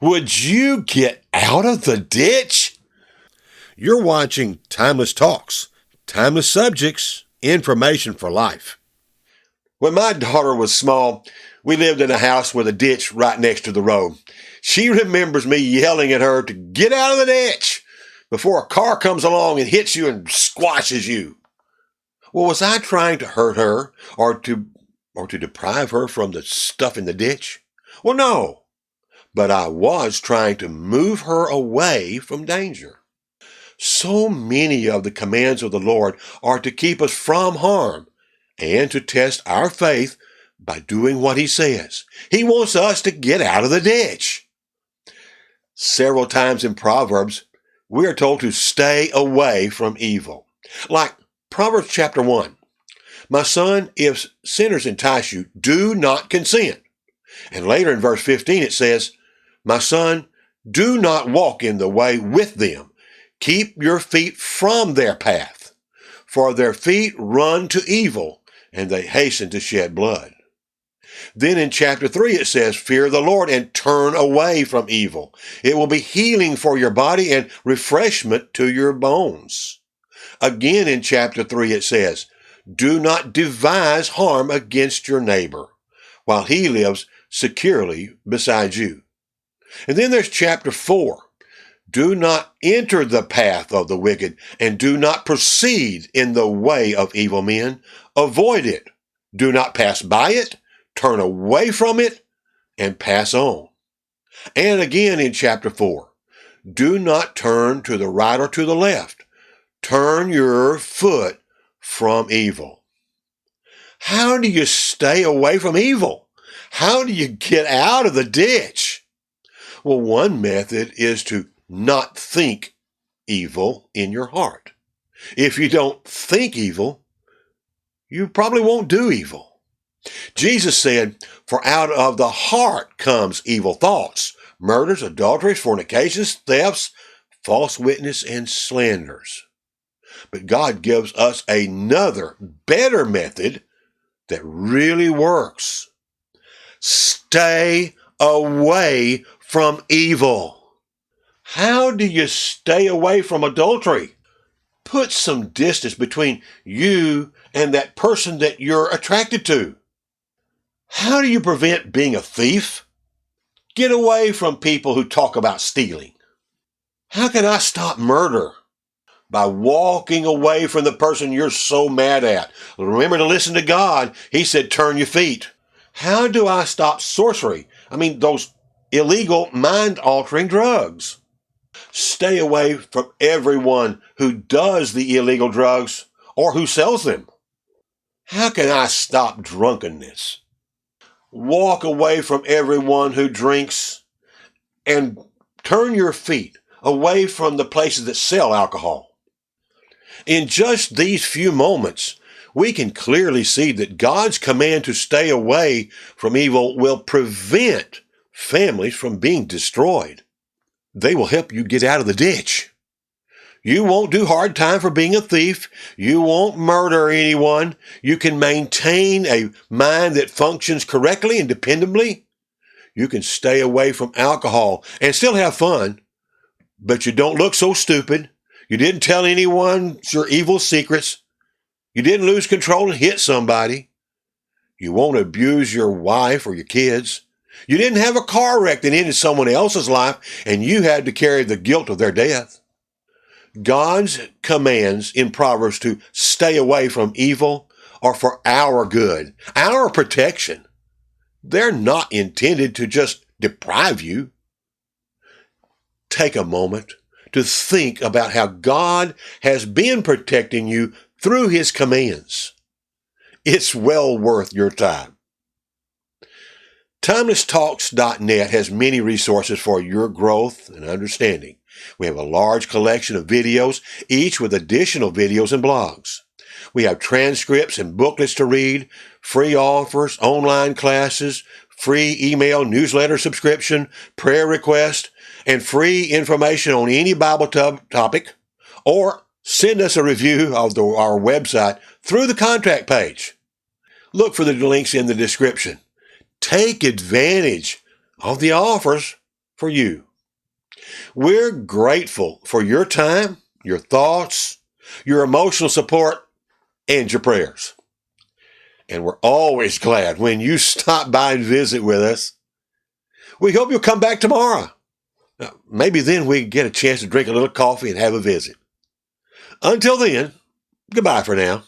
Would you get out of the ditch? You're watching Timeless Talks, timeless subjects, information for life. When my daughter was small, we lived in a house with a ditch right next to the road. She remembers me yelling at her to get out of the ditch before a car comes along and hits you and squashes you. Well, was I trying to hurt her or to deprive her from the stuff in the ditch? Well, no. But I was trying to move her away from danger. So many of the commands of the Lord are to keep us from harm and to test our faith by doing what He says. He wants us to get out of the ditch. Several times in Proverbs, we are told to stay away from evil. Like Proverbs chapter 1. My son, if sinners entice you, do not consent. And later in verse 15 it says, my son, do not walk in the way with them. Keep your feet from their path, for their feet run to evil, and they hasten to shed blood. Then in chapter 3 it says, fear the Lord and turn away from evil. It will be healing for your body and refreshment to your bones. Again in chapter 3 it says, do not devise harm against your neighbor while he lives securely beside you. And then there's chapter 4. Do not enter the path of the wicked, and do not proceed in the way of evil men. Avoid it. Do not pass by it. Turn away from it, and pass on. And again in chapter 4. Do not turn to the right or to the left. Turn your foot from evil. How do you stay away from evil? How do you get out of the ditch? Well, one method is to not think evil in your heart. If you don't think evil, you probably won't do evil. Jesus said, for out of the heart comes evil thoughts, murders, adulteries, fornications, thefts, false witness, and slanders. But God gives us another, better method that really works. Stay away from evil. How do you stay away from adultery? Put some distance between you and that person that you're attracted to. How do you prevent being a thief? Get away from people who talk about stealing. How can I stop murder? By walking away from the person you're so mad at. Remember to listen to God. He said, turn your feet. How do I stop sorcery? Those illegal mind-altering drugs. Stay away from everyone who does the illegal drugs or who sells them. How can I stop drunkenness? Walk away from everyone who drinks and turn your feet away from the places that sell alcohol. In just these few moments, we can clearly see that God's command to stay away from evil will prevent families from being destroyed. They will help you get out of the ditch. You won't do hard time for being a thief. You won't murder anyone. You can maintain a mind that functions correctly and dependably. You can stay away from alcohol and still have fun, but you don't look so stupid. You didn't tell anyone your evil secrets. You didn't lose control and hit somebody. You won't abuse your wife or your kids. You didn't have a car wreck that ended someone else's life and you had to carry the guilt of their death. God's commands in Proverbs to stay away from evil are for our good, our protection. They're not intended to just deprive you. Take a moment to think about how God has been protecting you through His commands. It's well worth your time. TimelessTalks.net has many resources for your growth and understanding. We have a large collection of videos, each with additional videos and blogs. We have transcripts and booklets to read, free offers, online classes, free email newsletter subscription, prayer request, and free information on any Bible topic, or send us a review of our website through the contact page. Look for the links in the description. Take advantage of the offers for you. We're grateful for your time, your thoughts, your emotional support, and your prayers. And we're always glad when you stop by and visit with us. We hope you'll come back tomorrow. Now, maybe then we get a chance to drink a little coffee and have a visit. Until then, goodbye for now.